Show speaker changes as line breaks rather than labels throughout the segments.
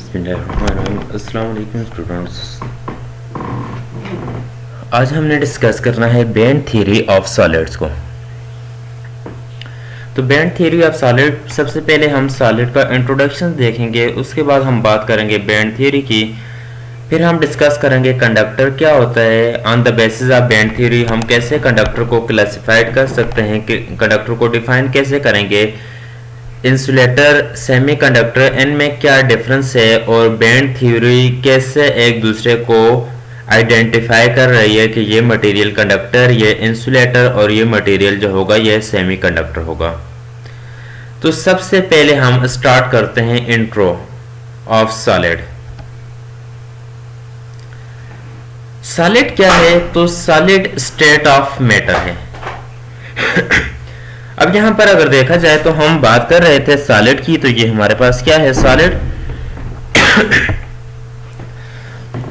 अस्सलाम वालेकुम स्टूडेंट्स। आज हमने डिस्कस करना है बैंड थ्योरी ऑफ सॉलिड्स को। तो बैंड थ्योरी ऑफ सॉलिड, सबसे पहले हम सॉलिड का इंट्रोडक्शन देखेंगे, उसके बाद हम बात करेंगे बैंड थ्योरी की, फिर हम डिस्कस करेंगे कंडक्टर क्या होता है। On the basis of band theory हम कैसे कंडक्टर को क्लासिफाइड कर सकते हैं, कि कंडक्टर को डिफाइन कैसे करेंगे, इंसुलेटर, सेमीकंडक्टर, इनमें क्या डिफरेंस है, और बैंड थ्योरी कैसे एक दूसरे को आइडेंटिफाई कर रही है कि ये मटेरियल कंडक्टर, ये इंसुलेटर, और ये मटेरियल जो होगा ये सेमीकंडक्टर होगा। तो सबसे पहले हम स्टार्ट करते हैं इंट्रो ऑफ सॉलिड। सॉलिड क्या है? तो सॉलिड स्टेट ऑफ मैटर है। अब यहां पर अगर देखा जाए तो हम बात कर रहे थे सॉलिड की, तो ये हमारे पास क्या है सॉलिड।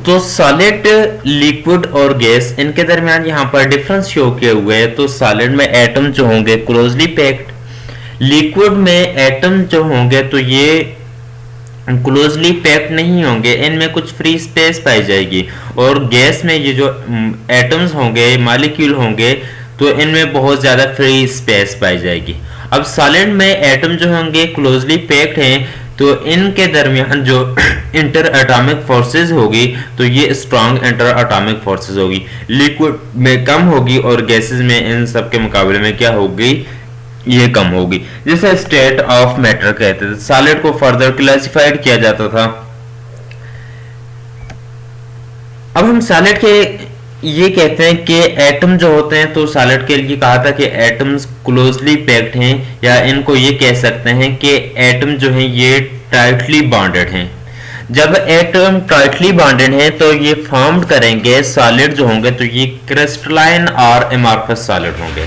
तो सॉलिड, लिक्विड और गैस, इनके दरमियान यहां पर डिफरेंस शो किए हुए हैं। तो सॉलिड में एटम जो होंगे क्लोजली पैक्ड, लिक्विड में एटम जो होंगे तो ये क्लोजली पैक्ड नहीं होंगे, इनमें कुछ फ्री स्पेस पाई जाएगी। और गैस में ये जो एटम्स होंगे, मॉलिक्यूल होंगे, तो इनमें बहुत ज्यादा फ्री स्पेस पाई जाएगी। अब सॉलिड में एटम जो होंगे क्लोजली पैक्ड हैं, तो इनके दरमियान जो इंटर एटॉमिक फोर्सेस होगी तो ये स्ट्रॉन्ग इंटर एटॉमिक फोर्सेस होगी। लिक्विड में कम होगी और गैसेस में इन सब के मुकाबले में क्या होगी, ये कम होगी। जैसे स्टेट ऑफ मैटर कहते थे, सॉलिड को फर्दर क्लासिफाइड किया जाता था। अब हम सॉलिड के ये कहते हैं कि एटम जो होते हैं, तो सॉलिड के लिए कहा था कि एटम्स क्लोजली पैक्ड हैं, या इनको ये कह सकते हैं कि एटम जो हैं ये टाइटली बॉन्डेड हैं। जब एटम टाइटली बॉन्डेड हैं तो ये फॉर्म करेंगे सॉलिड जो होंगे, तो ये क्रिस्टलाइन और एमॉर्फस सॉलिड होंगे।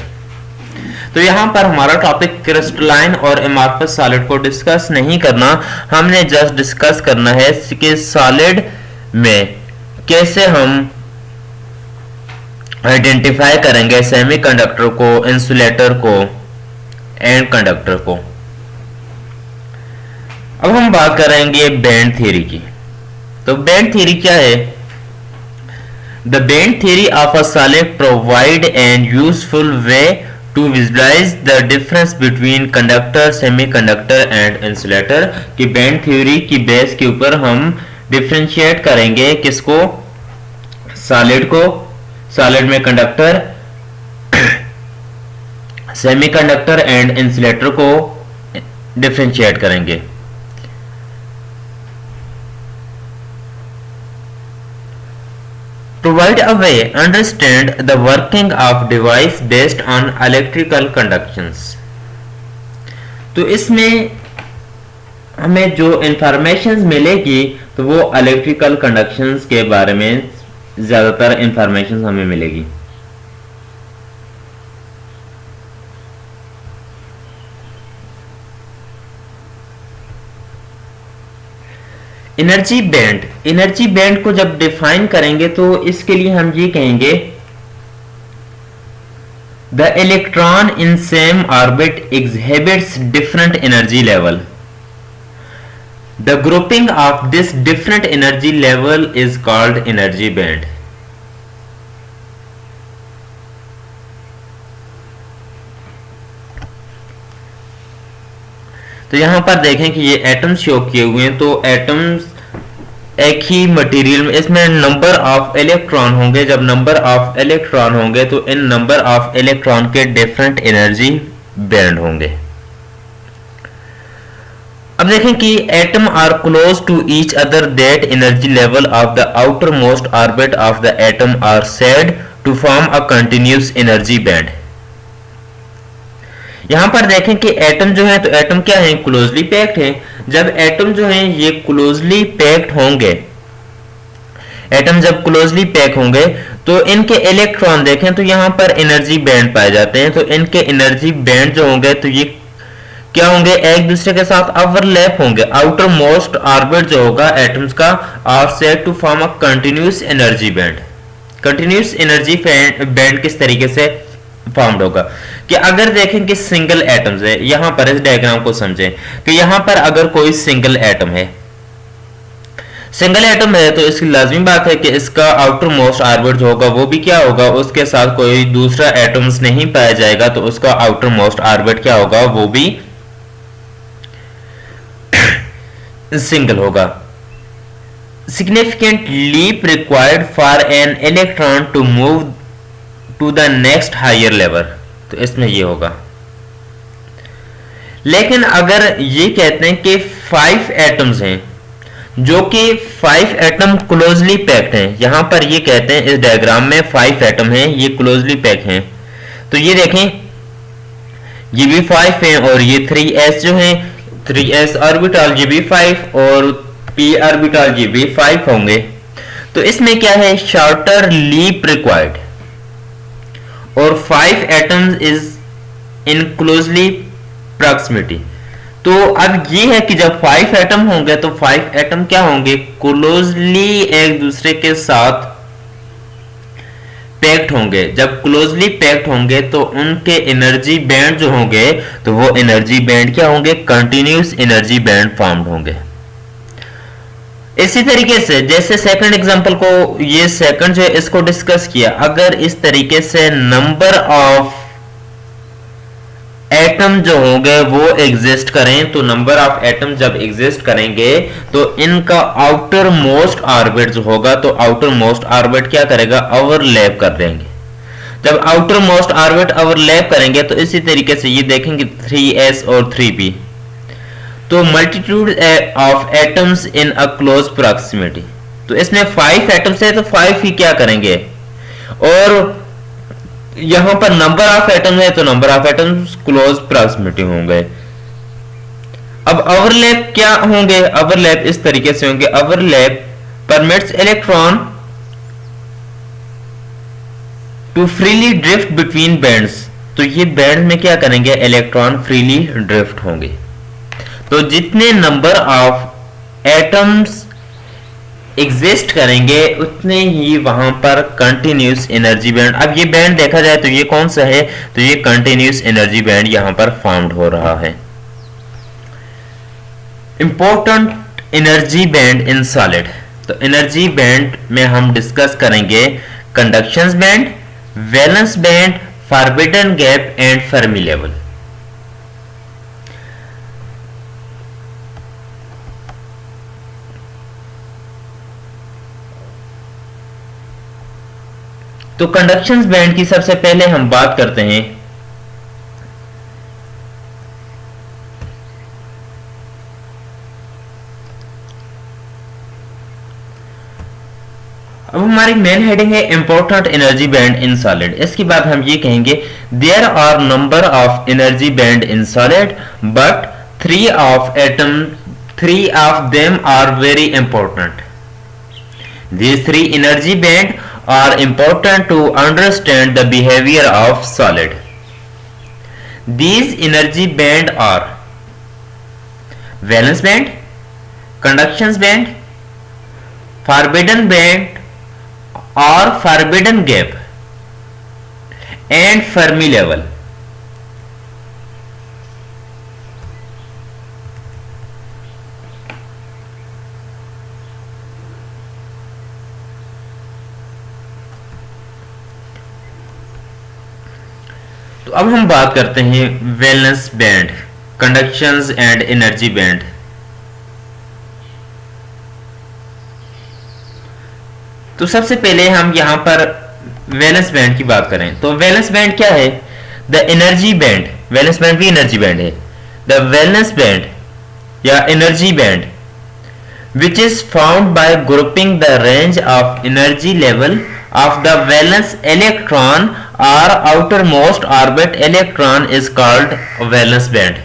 तो यहां पर हमारा टॉपिक क्रिस्टलाइन और एमॉर्फस सॉलिड को डिस्कस नहीं करना, हमने जस्ट डिस्कस करना है कि सॉलिड में कैसे हम आइडेंटिफाई करेंगे सेमीकंडक्टर को, इंसुलेटर को एंड कंडक्टर को। अब हम बात करेंगे बैंड थ्योरी की। तो बैंड थ्योरी क्या है? The band theory of a solid provide an useful way to visualize the difference between conductor, semiconductor and insulator. कि बैंड थ्योरी की बेस के ऊपर हम डिफरेंशिएट करेंगे किसको? सॉलिड को, सॉलिड में कंडक्टर, सेमीकंडक्टर एंड इंसुलेटर को डिफरेंशिएट करेंगे। Provide a way understand the working of device based on electrical conductions. तो इसमें हमें जो इंफॉर्मेशन मिलेगी तो वो इलेक्ट्रिकल कंडक्शंस के बारे में ज्यादातर इंफॉर्मेशन हमें मिलेगी। एनर्जी बैंड, एनर्जी बैंड को जब डिफाइन करेंगे तो इसके लिए हम ये कहेंगे the electron in same orbit exhibits different energy level. The grouping of this different energy level is called energy band. तो यहां पर देखें कि ये एटम्स शो किए हुए हैं, तो एटम्स एक ही मटेरियल में, इसमें नंबर ऑफ इलेक्ट्रॉन होंगे। जब नंबर ऑफ इलेक्ट्रॉन होंगे तो इन नंबर ऑफ इलेक्ट्रॉन के डिफरेंट एनर्जी बैंड होंगे। अब देखें कि atom are close to each other, that energy level of the outermost orbit of the atom are said to form a continuous energy band. यहां पर देखें कि atom जो है, तो एटम क्या है? क्लोजली पैक्ड है। जब एटम जो है ये क्लोजली पैक्ड होंगे, एटम जब क्लोजली पैक होंगे तो इनके इलेक्ट्रॉन देखें तो यहां पर एनर्जी बैंड पाए जाते हैं। तो इनके एनर्जी बैंड जो होंगे तो ये क्या होंगे? एक दूसरे के साथ ओवरलैप होंगे। आउटर मोस्ट ऑर्बिट जो होगा एटम्स का are said to form a continuous energy band. Continuous energy band किस तरीके से फॉर्म्ड होगा कि अगर देखें कि सिंगल एटम्स है, यहां पर इस डायग्राम को समझें कि यहां पर अगर कोई सिंगल एटम है, सिंगल एटम है तो इसकी लाजमी बात है कि इसका आउटर मोस्ट ऑर्बिट जो होगा वो भी क्या होगा, उसके साथ कोई दूसरा एटम्स नहीं पाया जाएगा, तो उसका आउटर मोस्ट ऑर्बिट क्या होगा, वो भी सिंगल होगा। Significant leap required for an electron to move to the next higher level, तो इसमें ये होगा। लेकिन अगर ये कहते हैं कि 5 एटम्स हैं जो कि 5 एटम क्लोजली पैक्ड हैं, यहां पर ये कहते हैं इस डायग्राम में 5 एटम हैं, ये क्लोजली पैक हैं, तो ये देखें ये भी 5 हैं और ये 3s जो हैं 3s ऑर्बिटल ये भी 5 और p ऑर्बिटल ये भी 5 होंगे। तो इसमें क्या है, शॉर्टर लीप रिक्वायर्ड और 5 atoms is in closely proximity. तो अब ये है कि जब 5 एटम होंगे तो 5 एटम क्या होंगे, क्लोजली एक दूसरे के साथ पैक्ड होंगे। जब क्लोजली पैक्ड होंगे तो उनके एनर्जी बैंड जो होंगे तो वो एनर्जी बैंड क्या होंगे, कंटिन्यूस एनर्जी बैंड फॉर्म्ड होंगे। इसी तरीके से जैसे सेकंड एग्जांपल को, ये सेकंड जो है इसको डिस्कस किया, अगर इस तरीके से नंबर ऑफ एटम जो होंगे वो एग्जिस्ट करें, तो नंबर ऑफ एटम जब एग्जिस्ट करेंगे तो इनका आउटर मोस्ट ऑर्बिट जो होगा, तो आउटर मोस्ट ऑर्बिट क्या करेगा, ओवरलैप कर देंगे। जब आउटर मोस्ट ऑर्बिट ओवरलैप करेंगे तो इसी तरीके से ये देखेंगे 3s और 3p, तो multitude of atoms in a close proximity. तो इसमें 5 एटम्स है तो 5 ही क्या करेंगे, और यहां पर नंबर ऑफ एटम है तो number of atoms close proximity होंगे। अब ओवरलैप क्या होंगे, ओवरलैप इस तरीके से होंगे, overlap permits electron to freely drift between bands, तो ये बैंड में क्या करेंगे, इलेक्ट्रॉन फ्रीली ड्रिफ्ट होंगे। तो जितने नंबर ऑफ एटम्स एग्जिस्ट करेंगे उतने ही वहां पर कंटिन्यूस एनर्जी बैंड, अब ये बैंड देखा जाए तो ये कौन सा है, तो ये कंटिन्यूस एनर्जी बैंड यहां पर फॉर्म्ड हो रहा है। Important energy band in solid, तो एनर्जी बैंड में हम डिस्कस करेंगे conduction band, valence band, forbidden gap and Fermi level. तो कंडक्शन बैंड की सबसे पहले हम बात करते हैं। अब हमारी मेन हेडिंग है important energy band in solid. इसके बाद हम ये कहेंगे there are number of energy band in solid but three of them are very important. These 3 energy band are important to understand the behavior of solid. These energy band are valence band, conduction band, forbidden band or forbidden gap and Fermi level. तो अब हम बात करते हैं valence band, conductions and energy band. तो सबसे पहले हम यहां पर वैलेंस बैंड की बात करें तो वैलेंस बैंड क्या है, the energy band, valence band भी एनर्जी बैंड है, द वैलेंस बैंड या energy band which is found by grouping the range of energy level of the valence electron or outermost orbit electron is called valence band.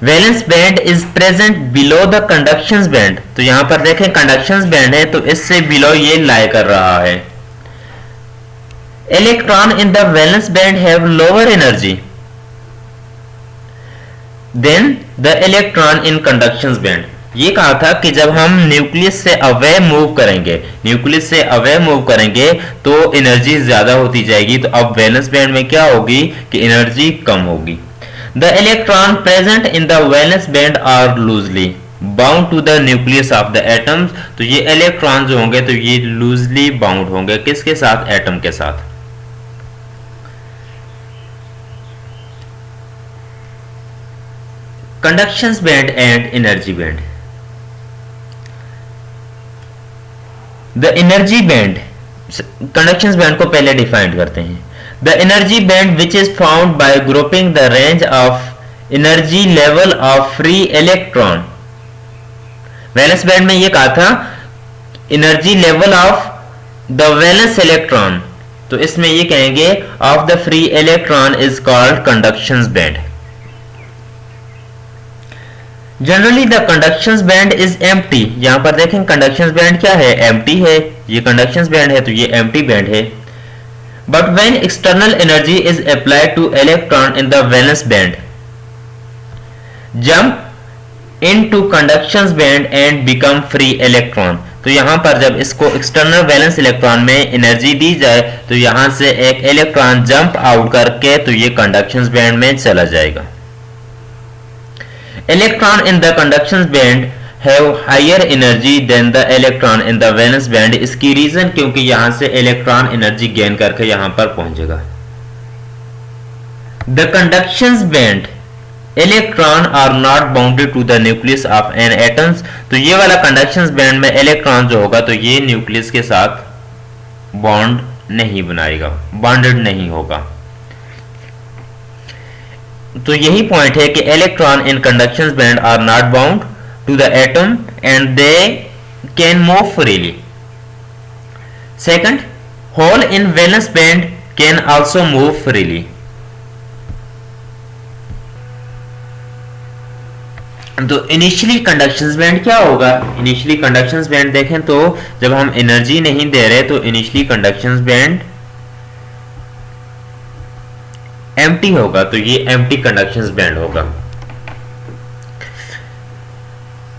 Valence band is present below the conduction band. तो यहां पर देखें conduction band है तो इससे below ये lie कर रहा है। Electron in the valence band have lower energy then the electron in conduction band. ये कहा था कि जब हम न्यूक्लियस से अवे मूव करेंगे तो एनर्जी ज्यादा होती जाएगी। तो अब वैलेंस बैंड में क्या होगी कि एनर्जी कम होगी। The electron present in the valence band are loosely bound to the nucleus of the atoms. तो ये इलेक्ट्रॉन जो होंगे तो ये लूजली बाउंड होंगे किसके साथ? एटम के साथ। Conduction band and energy band. The energy band, conduction band को पहले डिफाइन करते हैं। The energy band which is found by grouping the range of energy level of free electron. Valence band में ये कहा था energy level of the valence electron, तो इसमें ये कहेंगे of the free electron is called conduction band. Generally the conduction band is empty. यहां पर देखें कंडक्शन बैंड क्या है? एम्प्टी है। ये कंडक्शन बैंड है तो ये एम्प्टी बैंड है। But when external energy is applied two electron in the valence band jump into conduction band and become free electron. तो यहां पर जब इसको एक्सटर्नल वैलेंस इलेक्ट्रॉन में एनर्जी दी जाए तो यहां से एक इलेक्ट्रॉन जंप आउट करके तो ये कंडक्शन बैंड में चला जाएगा। Electron in the conduction band have higher energy than the electron in the valence band। इसकी रीजन क्योंकि यहां से इलेक्ट्रॉन एनर्जी गेन करके यहां पर पहुंचेगा। The conduction band electron are not bounded to the nucleus of an atoms। तो ये वाला कंडक्शन बैंड में इलेक्ट्रॉन जो होगा तो ये न्यूक्लियस के साथ बॉन्ड नहीं बनाएगा, बॉन्डेड नहीं होगा। तो यही पॉइंट है कि electron in conduction band are not bound to the atom and they can move freely. Second, hole in valence band can also move freely. तो इनिशियली कंडक्शन बैंड क्या होगा? इनिशियली कंडक्शन बैंड देखें तो जब हम energy नहीं दे रहे तो इनिशियली कंडक्शन बैंड एम्प्टी होगा, तो ये एम्प्टी कंडक्शन बैंड होगा।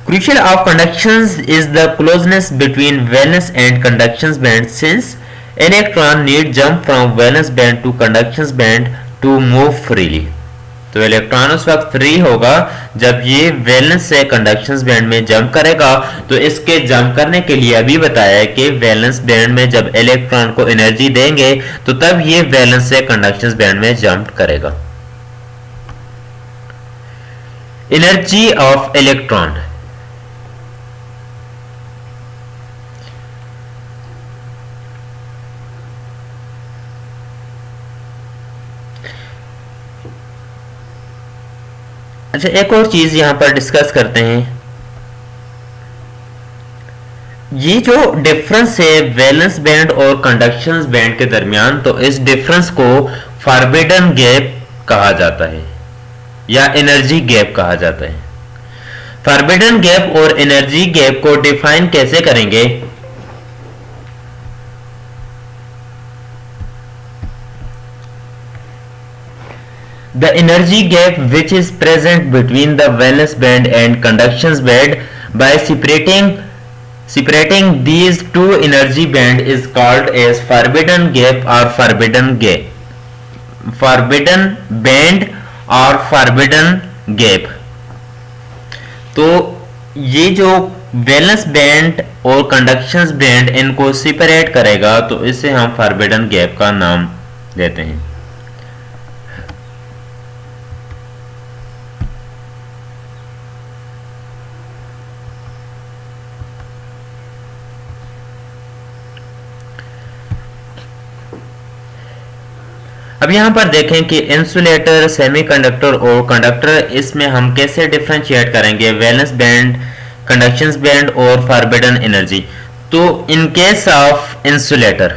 Crucial of conductions is the closeness between valence and conduction band, since electron need jump from valence band to conduction band to move freely। तो electron उस वक्त free होगा जब ये वैलेंस से कंडक्शन बैंड में jump करेगा। तो इसके जंप करने के लिए अभी बताया है कि वैलेंस बैंड में जब इलेक्ट्रॉन को एनर्जी देंगे तो तब ये वैलेंस से कंडक्शन बैंड में जंप करेगा। Energy of electron. अच्छा, एक और चीज यहां पर डिस्कस करते हैं। ये जो डिफरेंस है वैलेंस बैंड और कंडक्शन बैंड के दरमियान, तो इस डिफरेंस को फॉरबिडन गैप कहा जाता है या एनर्जी गैप कहा जाता है। फॉरबिडन गैप और एनर्जी गैप को डिफाइन कैसे करेंगे? The energy gap which is present between the valence band and conduction band by separating these two energy band is called as forbidden gap or forbidden gap, forbidden band or forbidden gap। तो ये जो valence band और conduction band इनको separate करेगा तो इसे हम forbidden gap का नाम देते हैं। अब यहां पर देखें कि इंसुलेटर, सेमीकंडक्टर और कंडक्टर, इसमें हम कैसे डिफरेंशिएट करेंगे वैलेंस बैंड, कंडक्शन बैंड और फॉरबिडन एनर्जी। तो in case of insulator,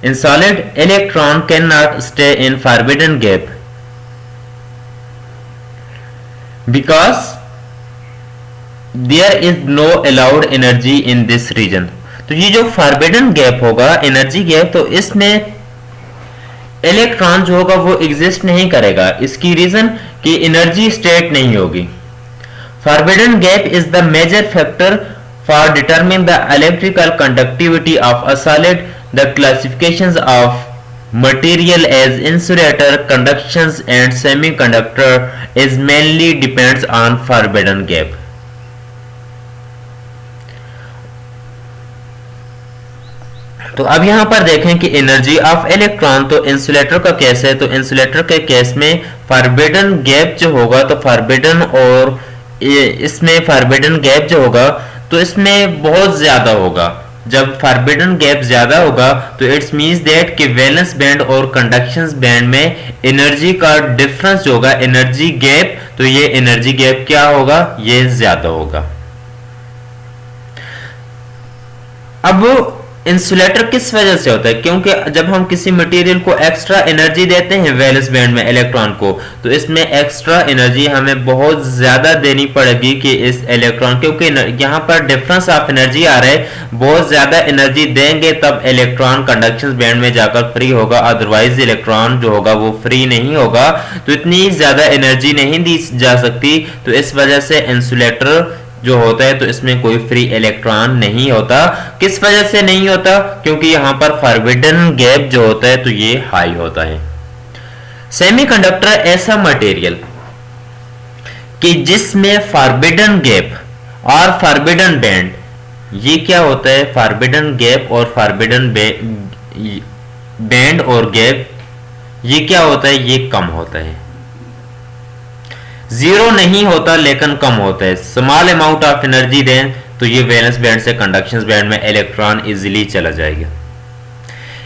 in solid electron can not stay in forbidden gap because there is no allowed energy in this region. तो ये जो फॉरबिडन गैप होगा, energy gap, तो इसमें electron जो होगा वो एग्जिस्ट नहीं करेगा। इसकी रीजन कि एनर्जी स्टेट नहीं होगी। Forbidden gap is the major factor for determine the electrical conductivity of a solid. The classifications of material as insulator, conductions and semiconductor is mainly depends on forbidden gap. तो अब यहां पर देखें कि energy of electron, तो insulator का case है, तो इंसुलेटर के केस में फॉरबिडन गैप जो होगा, तो फॉरबिडन और इसमें फॉरबिडन गैप जो होगा तो इसमें बहुत ज्यादा होगा। जब फॉरबिडन गैप ज्यादा होगा तो इट्स मींस दैट कि वैलेंस बैंड और कंडक्शन बैंड में एनर्जी का डिफरेंस जो होगा, एनर्जी गैप, तो ये एनर्जी गैप क्या होगा, ये ज्यादा होगा। अब इंसुलेटर किस वजह से होता है, क्योंकि जब हम किसी मटेरियल को एक्स्ट्रा एनर्जी देते हैं वैलेंस बैंड में इलेक्ट्रॉन को, तो इसमें एक्स्ट्रा एनर्जी हमें बहुत ज्यादा देनी पड़ेगी कि इस इलेक्ट्रॉन, क्योंकि यहां पर डिफरेंस ऑफ एनर्जी आ रहा है, बहुत ज्यादा एनर्जी देंगे तब इलेक्ट्रॉन कंडक्शन बैंड में जाकर फ्री होगा, अदरवाइज इलेक्ट्रॉन जो होगा वो फ्री नहीं होगा। तो इतनी ज्यादा एनर्जी नहीं दी जा सकती, तो इस वजह से इंसुलेटर जो होता है तो इसमें कोई फ्री इलेक्ट्रॉन नहीं होता। किस वजह से नहीं होता, क्योंकि यहां पर फॉरबिडन गैप जो होता है तो ये हाई होता है। सेमीकंडक्टर ऐसा मटेरियल कि जिसमें फॉरबिडन गैप और फॉरबिडन बैंड, ये क्या होता है, फॉरबिडन गैप और फॉरबिडन बैंड और गैप ये क्या होता है, ये कम होता है। जीरो नहीं होता लेकिन कम होता है। स्मॉल अमाउंट ऑफ एनर्जी दें तो ये वैलेंस बैंड से कंडक्शन बैंड में इलेक्ट्रॉन इजीली चला जाएगा।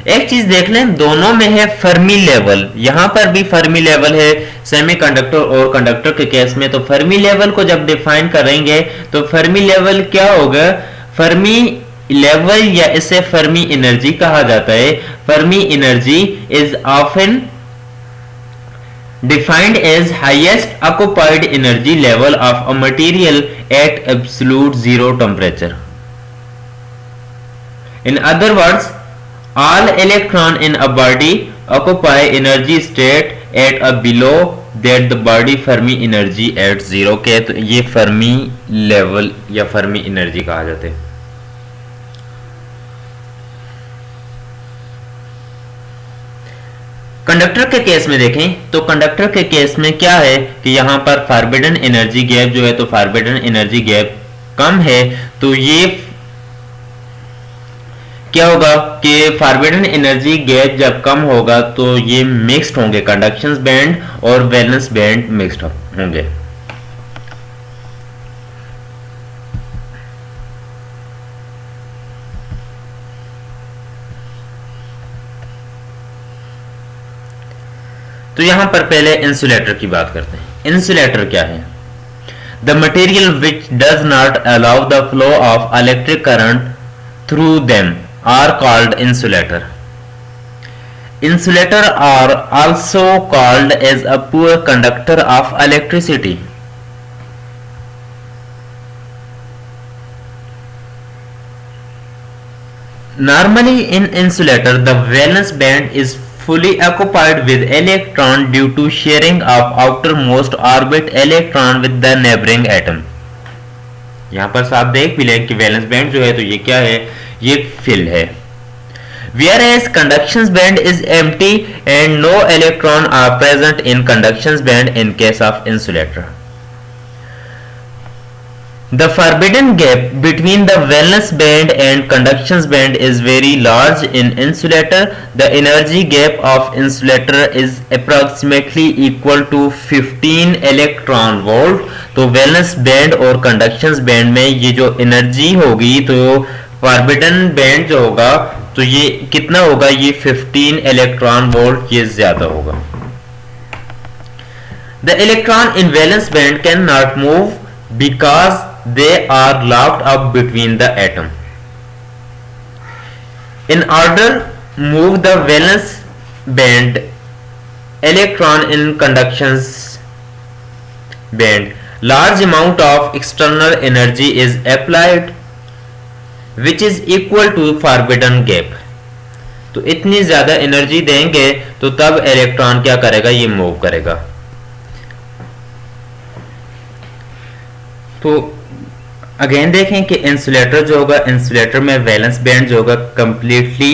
एक चीज देख लें, दोनों में है फर्मी लेवल, यहां पर भी फर्मी लेवल है सेमीकंडक्टर और कंडक्टर के केस में। तो फर्मी लेवल को जब डिफाइन करेंगे तो फर्मी लेवल क्या होगा, फर्मी लेवल या इसे फर्मी एनर्जी कहा जाता है। Fermi energy is often defined as highest occupied energy level of a material at absolute zero temperature. In other words, all electron in a body occupy energy state at a below that the body Fermi energy at zero के, तो ये Fermi level या Fermi energy कहा जाता है। Conductor के case में देखें तो कंडक्टर के केस में क्या है कि यहां पर फॉरबिडन एनर्जी गैप जो है, तो फॉरबिडन एनर्जी गैप कम है, तो ये क्या होगा कि फॉरबिडन एनर्जी गैप जब कम होगा तो ये मिक्स्ड होंगे, कंडक्शन बैंड और वैलेंस बैंड मिक्स्ड होंगे। तो यहां पर पहले इंसुलेटर की बात करते हैं। इंसुलेटर क्या है, the material which does not allow the flow of electric current through them are called insulator. Insulator are also called as a poor conductor of electricity. Normally in insulator the valence band is fully occupied with electron due to sharing of outermost orbit electron with the neighboring atom। यहां पर साफ देख भी लें कि valence band जो है तो ये क्या है, ये फिल है। Whereas conduction band is empty and no electron are present in conduction band in case of insulator। The forbidden gap between the valence band and conduction band is very large in insulator. The energy gap of insulator is approximately equal to 15 electron volt। तो valence band और conduction band में ये जो energy होगी, तो forbidden band जो होगा तो ये कितना होगा, ये 15 इलेक्ट्रॉन वोल्ट, ये ज्यादा होगा। The electron in valence band cannot move because they are locked up between the atom। In order move the valence band electron in conduction band, large amount of external energy is applied which is equal to forbidden gap। तो इतनी ज्यादा energy देंगे तो तब electron क्या करेगा, ये move करेगा। तो अगेन देखें कि इंसुलेटर जो होगा, इंसुलेटर में वैलेंस बैंड जो होगा कंप्लीटली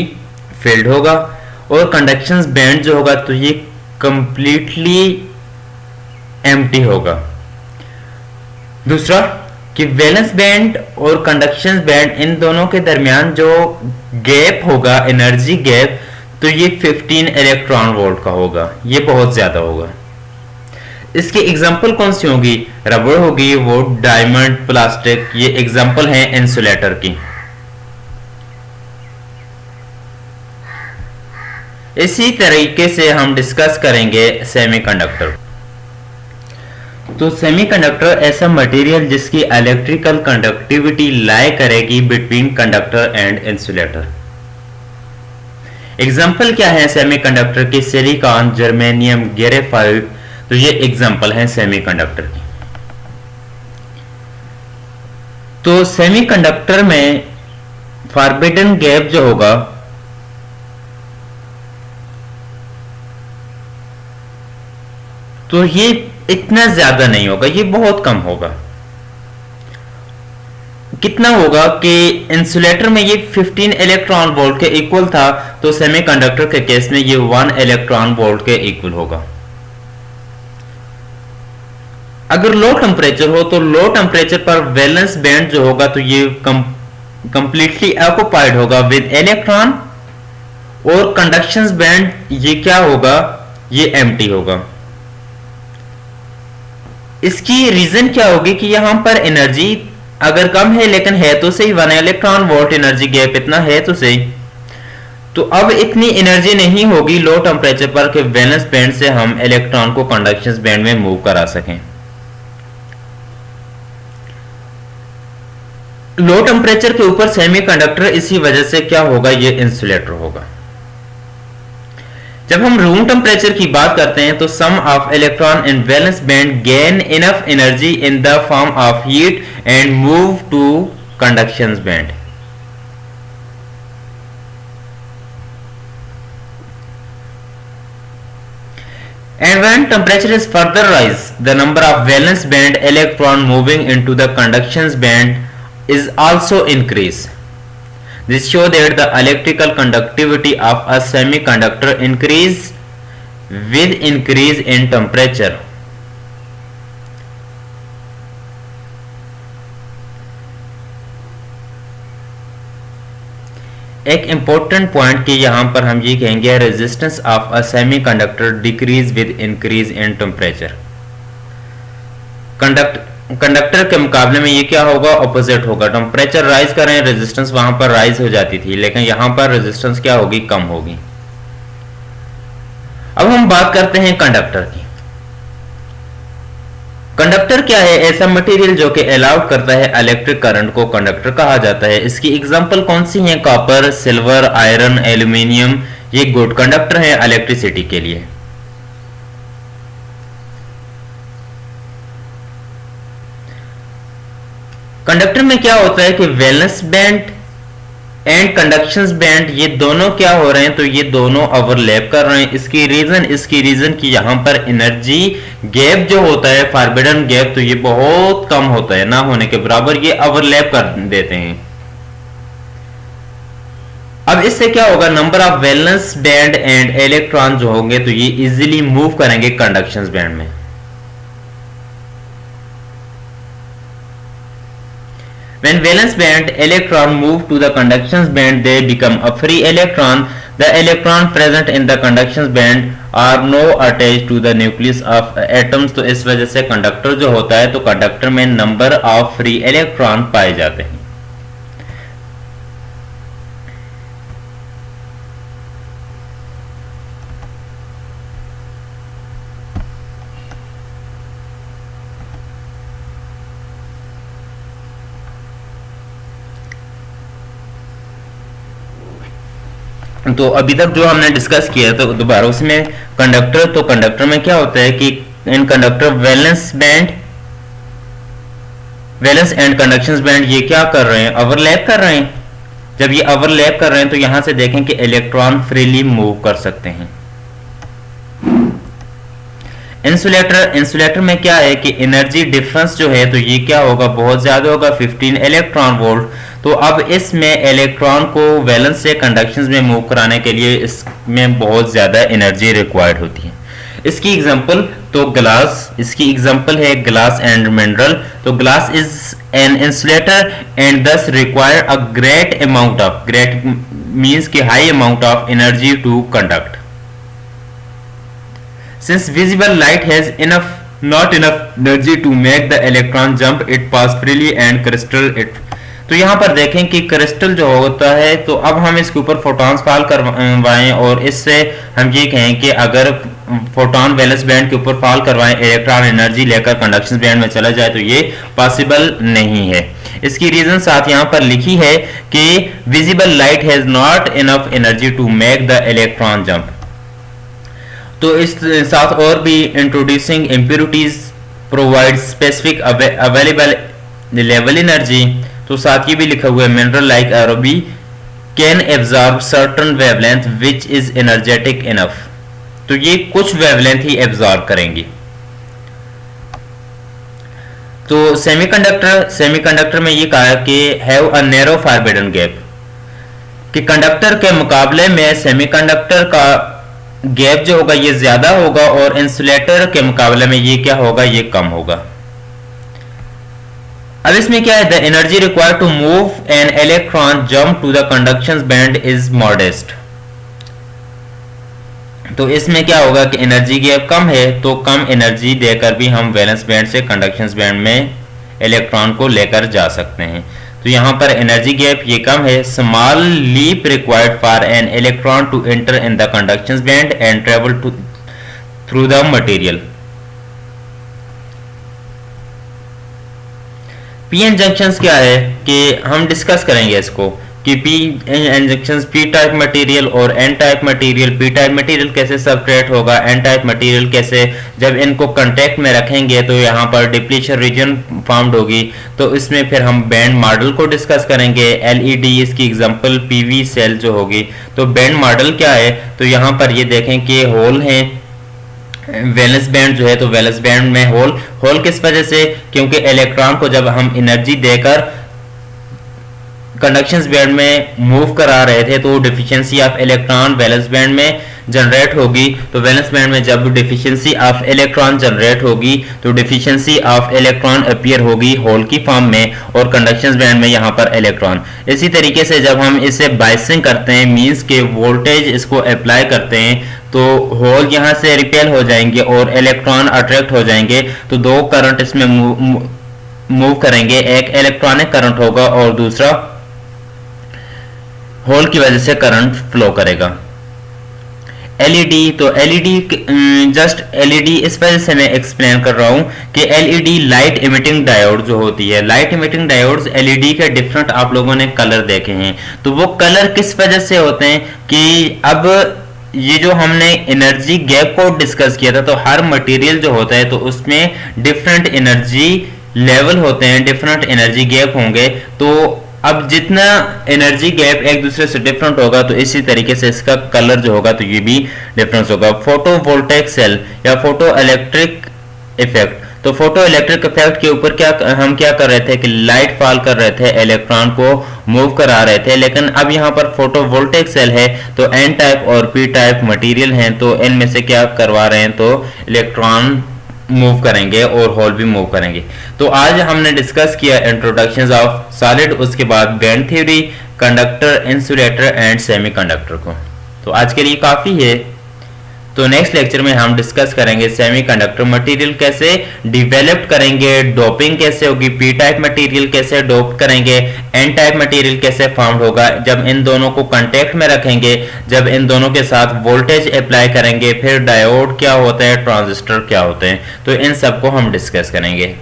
फिल्ड होगा और कंडक्शन बैंड जो होगा तो ये कंप्लीटली एम्प्टी होगा। दूसरा कि वैलेंस बैंड और कंडक्शन बैंड इन दोनों के दरमियान जो गैप होगा, एनर्जी गैप, तो ये 15 इलेक्ट्रॉन वोल्ट का होगा, ये बहुत ज्यादा होगा। इसकी एग्जांपल कौन सी होगी? रबर होगी, वो डायमंड, प्लास्टिक, ये एग्जांपल है इंसुलेटर की। इसी तरीके से हम डिस्कस करेंगे सेमीकंडक्टर। तो सेमीकंडक्टर ऐसा मटेरियल जिसकी इलेक्ट्रिकल कंडक्टिविटी लाई करेगी between conductor and insulator. Example क्या है सेमीकंडक्टर की? सिलिकॉन, जर्मेनियम, ग्रेफाइट, तो ये एग्जांपल है सेमीकंडक्टर की। तो सेमीकंडक्टर में फॉरबिडन गैप जो होगा तो ये इतना ज्यादा नहीं होगा, ये बहुत कम होगा। कितना होगा कि इंसुलेटर में ये 15 इलेक्ट्रॉन वोल्ट के इक्वल था, तो सेमीकंडक्टर के केस में ये 1 इलेक्ट्रॉन वोल्ट के इक्वल होगा। अगर लो टेम्परेचर हो तो लो टेम्परेचर पर वैलेंस बैंड जो होगा तो ये कंप्लीटली ऑक्युपाइड होगा विद इलेक्ट्रॉन, और कंडक्शन बैंड ये क्या होगा? ये एम्प्टी होगा। इसकी रीजन क्या होगी कि यहां पर एनर्जी अगर कम है, लेकिन है तो सही 1 इलेक्ट्रॉन वोल्ट एनर्जी गैप इतना है तो सही। तो अब इतनी एनर्जी नहीं होगी लो टेम्परेचर पर कि वैलेंस बैंड से हम इलेक्ट्रॉन को कंडक्शन बैंड में मूव करा सकें। लो टेम्परेचर के ऊपर सेमीकंडक्टर इसी वजह से क्या होगा? ये इंसुलेटर होगा। जब हम रूम टेम्परेचर की बात करते हैं तो some of electron in valence band gain enough energy in the form of heat and move to conduction band. And when temperature is further rise, the number of valence band electron moving into the conduction band is also increase. This show that the electrical conductivity of a semiconductor increase with increase in temperature. एक important point कि यहां पर हम ये कहेंगे resistance of a semiconductor decrease with increase in temperature. Conductor के मुकाबले में ये क्या होगा? ऑपोजिट होगा। टेम्परेचर राइज कर रहे हैं, रेजिस्टेंस वहां पर राइज हो जाती थी, लेकिन यहां पर रेजिस्टेंस क्या होगी? कम होगी। अब हम बात करते हैं कंडक्टर की। कंडक्टर क्या है? ऐसा मटेरियल जो कि अलाउड करता है इलेक्ट्रिक करंट को कंडक्टर कहा जाता है। इसकी एग्जांपल कौन सी है? कॉपर, सिल्वर, आयरन, एल्यूमिनियम, ये गुड कंडक्टर है इलेक्ट्रिसिटी के लिए। कंडक्टर में क्या होता है कि valence band and conduction band ये दोनों क्या हो रहे हैं? तो ये दोनों ओवरलैप कर रहे हैं। इसकी रीजन कि यहां पर एनर्जी गैप जो होता है, फॉरबिडन गैप, तो ये बहुत कम होता है, ना होने के बराबर, ये ओवरलैप कर देते हैं। अब इससे क्या होगा? Number of valence band and electron जो होंगे तो ये इजीली मूव करेंगे कंडक्शन बैंड में। When valence band electron move to the conduction band, they become a free electron. The electron present in the conduction band are no attached to the nucleus of atoms. तो इस वजह से conductor जो होता है तो conductor में number of free electron पाए जाते हैं। तो अभी तक जो हमने डिस्कस किया तो दोबारा उसमें कंडक्टर में क्या होता है कि in conductor valence and conduction band ये क्या कर रहे हैं? ओवरलैप कर रहे हैं। जब ये ओवरलैप कर रहे हैं तो यहां से देखें कि इलेक्ट्रॉन फ्रीली मूव कर सकते हैं। इंसुलेटर में क्या है कि एनर्जी डिफरेंस जो है तो ये क्या होगा? बहुत ज्यादा होगा, 15 इलेक्ट्रॉन वोल्ट। तो अब इसमें इलेक्ट्रॉन को वैलेंस से कंडक्शन में मूव कराने के लिए इसमें बहुत ज़्यादा एनर्जी रिक्वायर्ड होती है। इसकी एग्जांपल तो ग्लास, इसकी एग्जांपल है ग्लास एंड मिनरल। तो glass is an insulator and thus require a great amount of, great means कि high amount of energy to conduct. Since visible light has not enough energy to make the electron jump, it pass freely and crystal it। तो यहाँ पर देखें कि crystal जो होता है, तो अब हम इसके ऊपर फोटॉन्स फॉल करवाएं और इससे हम ये कहें कि अगर फोटॉन वैलेंस बैंड के ऊपर फॉल करवाएं, इलेक्ट्रॉन एनर्जी लेकर कंडक्शन बैंड में चला जाए, तो ये पॉसिबल नहीं है। इसकी रीजन साथ यहाँ पर लिखी है कि visible light has not enough energy to make the electron jump. तो इस साथ और भी introducing impurities provide specific available level energy. तो साथ ये भी लिखा हुआ है mineral like ruby can absorb certain wavelength which is energetic enough. तो ये कुछ वेवलेंथ ही एब्जॉर्ब करेंगी। तो सेमीकंडक्टर में ये कहा कि have a narrow forbidden gap, कि कंडक्टर के मुकाबले में सेमीकंडक्टर का गैप जो होगा ये ज्यादा होगा और इंसुलेटर के मुकाबले में ये क्या होगा, ये कम होगा। अब इसमें क्या है, the energy required to move an electron jump to the conduction band is modest. तो इसमें क्या होगा कि एनर्जी गैप कम है, तो कम एनर्जी देकर भी हम वैलेंस बैंड से कंडक्शन बैंड में इलेक्ट्रॉन को लेकर जा सकते हैं। तो यहां पर एनर्जी गैप ये कम है। Small leap required for an electron to enter in the conduction band and travel through the material. PN junctions क्या है कि हम डिस्कस करेंगे इसको कि P N junctions, P type material और N type material. P type material कैसे subtract होगा, एन टाइप मटेरियल कैसे, जब इनको कांटेक्ट में रखेंगे तो यहाँ पर डिप्लीशन रीजन फॉर्म्ड होगी। तो इसमें फिर हम बैंड मॉडल को डिस्कस करेंगे। एलईडी इसकी एग्जांपल पीवी सेल जो होगी। तो बैंड मॉडल क्या है, तो यहाँ पर ये देखें कि होल है वैलेंस बैंड जो है, तो वैलेंस बैंड में होल किस वजह से, क्योंकि इलेक्ट्रॉन को जब हम एनर्जी देकर कंडक्शन बैंड में मूव करा रहे थे तो deficiency of electron valence band में जनरेट होगी। तो वैलेंस बैंड में जब डिफिशियंसी ऑफ इलेक्ट्रॉन जनरेट होगी तो डिफिशियंसी ऑफ इलेक्ट्रॉन अपीयर होगी होल की फॉर्म में और कंडक्शन बैंड में यहाँ पर इलेक्ट्रॉन। इसी तरीके से जब हम इसे बाइसिंग करते हैं, मींस के वोल्टेज इसको अप्लाई करते हैं, तो होल यहाँ से रिपेल हो जाएंगे और इलेक्ट्रॉन अट्रैक्ट हो जाएंगे। तो दो करंट इसमें मूव करेंगे, एक इलेक्ट्रॉनिक करंट होगा और दूसरा होल की वजह से करंट फ्लो करेगा। एलईडी, तो एलईडी जस्ट एलईडी इस वजह से मैं एक्सप्लेन कर रहा हूं कि एलईडी लाइट इमिटिंग डायोड जो होती है, लाइट इमिटिंग डायोड्स एलईडी के डिफरेंट आप लोगों ने कलर देखे हैं। तो वो कलर किस वजह से होते हैं कि अब ये जो हमने एनर्जी गैप को डिस्कस किया था, तो हर मटेरियल जो होता है तो उसमें डिफरेंट एनर्जी लेवल होते हैं, डिफरेंट एनर्जी गैप होंगे। तो अब जितना एनर्जी गैप एक दूसरे से डिफरेंट होगा तो इसी तरीके से इसका कलर जो होगा तो ये भी डिफरेंस होगा। फोटो वोल्टेक सेल या फोटो इलेक्ट्रिक इफेक्ट, तो फोटो इलेक्ट्रिक इफेक्ट के ऊपर हम क्या कर रहे थे कि लाइट फॉल कर रहे थे, इलेक्ट्रॉन को मूव करा रहे थे। लेकिन अब यहाँ पर फोटो वोल्टेक सेल है तो एन टाइप और पी टाइप मटेरियल हैं, तो इनमें से क्या करवा रहे हैं, तो इलेक्ट्रॉन मूव करेंगे और होल भी मूव करेंगे। तो आज हमने डिस्कस किया इंट्रोडक्शन ऑफ सॉलिड, उसके बाद band theory, conductor, insulator and semiconductor को। तो आज के लिए काफी है। तो नेक्स्ट लेक्चर में हम डिस्कस करेंगे सेमीकंडक्टर मटेरियल कैसे डेवलप करेंगे, डोपिंग कैसे होगी, पी टाइप मटेरियल कैसे डोप करेंगे, एन टाइप मटेरियल कैसे फॉर्म होगा जब इन दोनों को कांटेक्ट में रखेंगे, जब इन दोनों के साथ वोल्टेज अप्लाई करेंगे, फिर डायोड क्या होता है, ट्रांजिस्टर क्या होते हैं। तो इन सबको हम डिस्कस करेंगे।